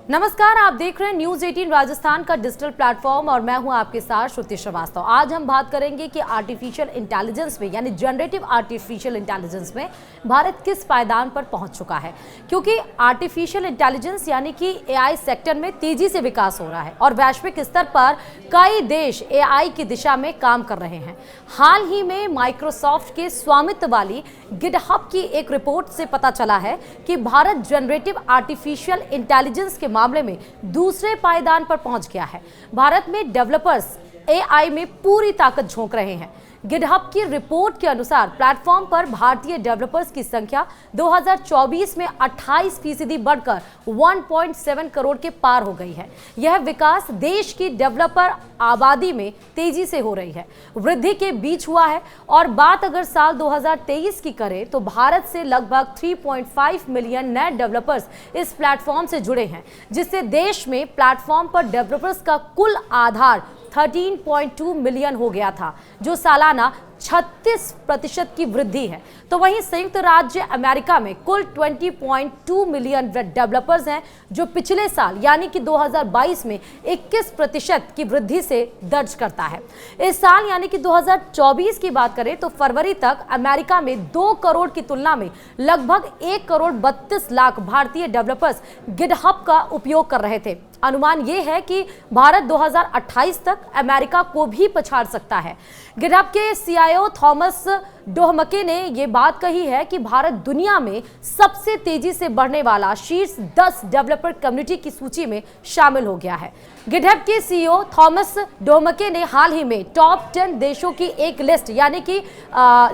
नमस्कार, आप देख रहे हैं न्यूज 18 राजस्थान का डिजिटल प्लेटफॉर्म और मैं हूं आपके साथ श्रुति श्रीवास्तव। आज हम बात करेंगे कि आर्टिफिशियल इंटेलिजेंस में यानी जनरेटिव आर्टिफिशियल इंटेलिजेंस में भारत किस पायदान पर पहुंच चुका है, क्योंकि आर्टिफिशियल इंटेलिजेंस यानी कि एआई सेक्टर में तेजी से विकास हो रहा है और वैश्विक स्तर पर कई देश एआई की दिशा में काम कर रहे हैं। हाल ही में माइक्रोसॉफ्ट के स्वामित्व वाली गिटहब की एक रिपोर्ट से पता चला है कि भारत जनरेटिव आर्टिफिशियल इंटेलिजेंस के मामले में दूसरे पायदान पर पहुंच गया है। भारत में डेवलपर्स एआई में पूरी ताकत झोंक रहे हैं। गिटहब की रिपोर्ट के अनुसार प्लेटफॉर्म पर भारतीय डेवलपर्स की संख्या 2024 में 28% बढ़कर 1.7 करोड़ के पार हो गई है। यह विकास देश की डेवलपर आबादी में तेजी से हो रही है, वृद्धि के बीच हुआ है। और बात अगर साल 2023 की करें तो भारत से लगभग 3.5 मिलियन नए डेवलपर्स इस प्लेटफॉर्म से जुड़े हैं, जिससे देश में प्लेटफॉर्म पर डेवलपर्स का कुल आधार 13.2 मिलियन हो गया था, जो सालाना 36% की वृद्धि है। तो वहीं संयुक्त राज्य अमेरिका में कुल 20.2 मिलियन डेवलपर्स हैं, जो पिछले साल यानी कि 2022 में 21% की वृद्धि से दर्ज करता है। इस साल यानी कि 2024 की बात करें तो फरवरी तक अमेरिका में 2 करोड़ की तुलना में लगभग 1 करोड़ 32 लाख भारतीय डेवलपर्स गिटहब का उपयोग कर रहे थे। अनुमान यह है कि भारत 2028 तक अमेरिका को भी पछाड़ सकता है। गिटहब के सीईओ थॉमस डोहमके ने यह बात कही है कि भारत दुनिया में सबसे तेजी से बढ़ने वाला शीर्ष 10 डेवलपर कम्युनिटी की सूची में शामिल हो गया है। गिटहब के सीईओ थॉमस डोहमके ने हाल ही में टॉप 10 देशों की एक लिस्ट यानी कि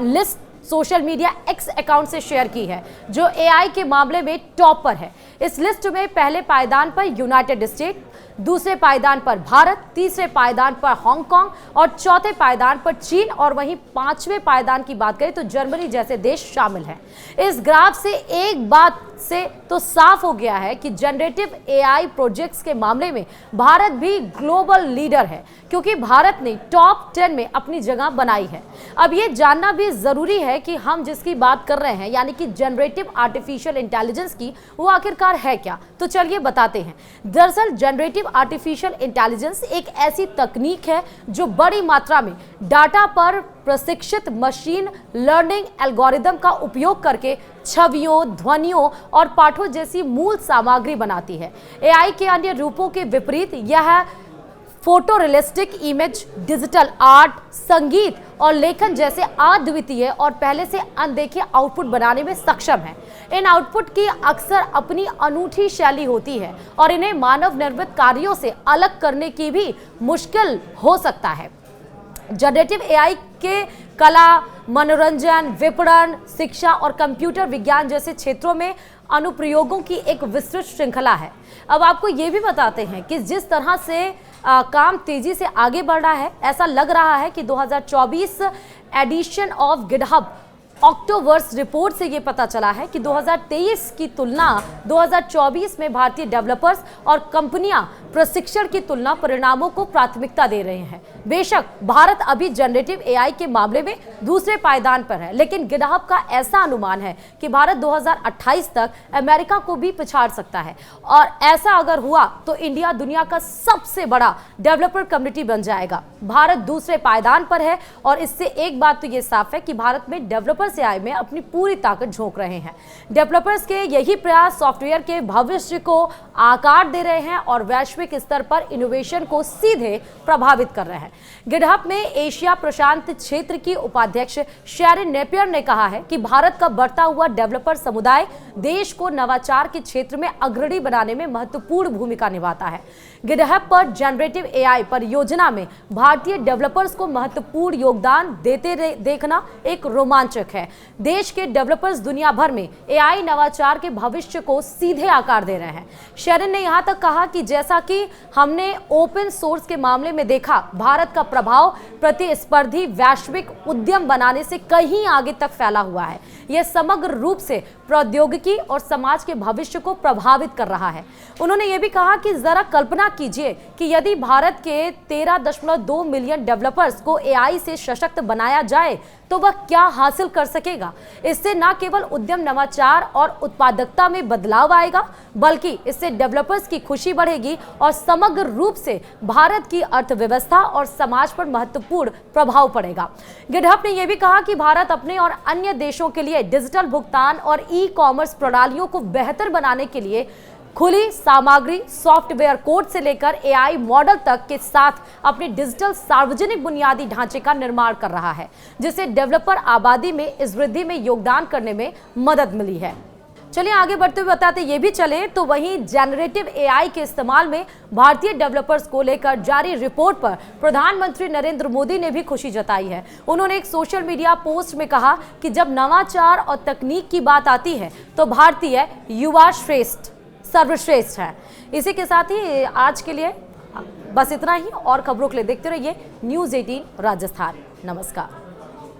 list social media x account से शेयर की है, जो एआई के मामले में टॉप पर है। इस लिस्ट में पहले पायदान पर यूनाइटेड स्टेट, दूसरे पायदान पर भारत, तीसरे पायदान पर हांगकांग और चौथे पायदान पर चीन और वहीं पांचवें पायदान की बात करें तो जर्मनी जैसे देश शामिल हैं। इस ग्राफ से एक बात से तो साफ हो गया है कि जनरेटिव एआई प्रोजेक्ट्स के मामले में भारत भी ग्लोबल लीडर है, क्योंकि भारत ने टॉप 10 में अपनी जगह बनाई है। अब ये जानना भी जरूरी है कि हम जिसकी बात कर रहे हैं यानी कि जनरेटिव आर्टिफिशियल इंटेलिजेंस की, वो आखिरकार है क्या। तो चलिए बताते हैं। दरअसल जनरेटिव आर्टिफिशियल इंटेलिजेंस एक ऐसी तकनीक है जो बड़ी मात्रा में डाटा पर प्रशिक्षित मशीन लर्निंग एल्गोरिदम का उपयोग करके छवियों, ध्वनियों और पाठों जैसी मूल सामग्री बनाती है। एआई के अन्य रूपों के विपरीत यह फोटोरियलिस्टिक इमेज, डिजिटल आर्ट, संगीत और लेखन जैसे अद्वितीय और पहले से अनदेखे आउटपुट बनाने में सक्षम है। इन आउटपुट की अक्सर अपनी अनूठी शैली होती है और इन्हें मानव निर्मित कार्यों से अलग करने की भी मुश्किल हो सकता है। जनरेटिव एआई के कला, मनोरंजन, विपणन, शिक्षा और कंप्यूटर विज्ञान जैसे क्षेत्रों में अनुप्रयोगों की एक विस्तृत श्रृंखला है। अब आपको ये भी बताते हैं कि जिस तरह से काम तेजी से आगे बढ़ रहा है, ऐसा लग रहा है कि 2024 एडिशन ऑफ गिटहब ऑक्टोवर्स रिपोर्ट से ये पता चला है कि 2023 की तुलना 2024 में भारतीय डेवलपर्स और कंपनियां प्रशिक्षण की तुलना परिणामों को प्राथमिकता दे रहे हैं। बेशक भारत अभी जनरेटिव एआई के मामले में दूसरे पायदान पर है, लेकिन गिटहब का ऐसा अनुमान है कि भारत 2028 तक अमेरिका को भी पछाड़ सकता है। और ऐसा अगर हुआ तो इंडिया दुनिया का सबसे बड़ा डेवलपर कम्युनिटी बन जाएगा। भारत दूसरे पायदान पर है और इससे एक बात तो ये साफ है कि भारत में डेवलपर एआई में अपनी पूरी ताकत झोंक रहे हैं। डेवलपर्स के यही प्रयास सॉफ्टवेयर के भविष्य को आकार दे रहे हैं और वैश्विक स्तर पर इनोवेशन को सीधे प्रभावित कर रहे हैं। गिटहब में एशिया प्रशांत क्षेत्र की उपाध्यक्ष शेरिन नेपियर ने कहा है कि भारत का बढ़ता हुआ डेवलपर समुदाय देश को नवाचार के क्षेत्र में अग्रणी बनाने में महत्वपूर्ण भूमिका निभाता है। गिटहब पर जनरेटिव एआई परियोजना में भारतीय डेवलपर्स को महत्वपूर्ण योगदान देते देखना एक रोमांचक है। देश के डेवलपर्स दुनिया भर में एआई नवाचार के भविष्य को सीधे आकार दे रहे हैं। शेरिन ने यहां तक कहा कि जैसा कि हमने ओपन सोर्स के मामले में देखा, भारत का प्रभाव प्रतिस्पर्धी वैश्विक उद्यम बनाने से कहीं आगे तक फैला हुआ है। यह समग्र रूप से प्रौद्योगिकी और समाज के भविष्य को प्रभावित कर रहा है। उन्होंने ये भी कहा कि जरा कल्पना कीजिए कि यदि भारत के 13.2 मिलियन डेवलपर्स को एआई से सशक्त बनाया जाए तो वह क्या हासिल कर सकेगा। इससे न केवल उद्यम, नवाचार और उत्पादकता में बदलाव आएगा, बल्कि इससे डेवलपर्स की खुशी बढ़ेगी और समग्र रूप से भारत की अर्थव्यवस्था और समाज पर महत्वपूर्ण प्रभाव पड़ेगा। गिटहब ने यह भी कहा कि भारत अपने और अन्य देशों के लिए डिजिटल भुगतान और ई-कॉमर्स प्रणालियों को बेहतर बनाने के लिए खुली सामग्री, सॉफ्टवेयर कोड से लेकर एआई मॉडल तक के साथ अपने डिजिटल सार्वजनिक बुनियादी ढांचे का निर्माण कर रहा है, जिससे डेवलपर आबादी में इस वृद्धि में योगदान करने में मदद मिली है। चलिए आगे बढ़ते हुए बताते ये भी चले तो वहीं जनरेटिव एआई के इस्तेमाल में भारतीय डेवलपर्स को लेकर जारी रिपोर्ट पर प्रधानमंत्री नरेंद्र मोदी ने भी खुशी जताई है। उन्होंने एक सोशल मीडिया पोस्ट में कहा कि जब नवाचार और तकनीक की बात आती है तो भारतीय युवा सर्वश्रेष्ठ है। इसी के साथ ही आज के लिए बस इतना ही, और खबरों के लिए देखते रहिए न्यूज़ 18 राजस्थान। नमस्कार।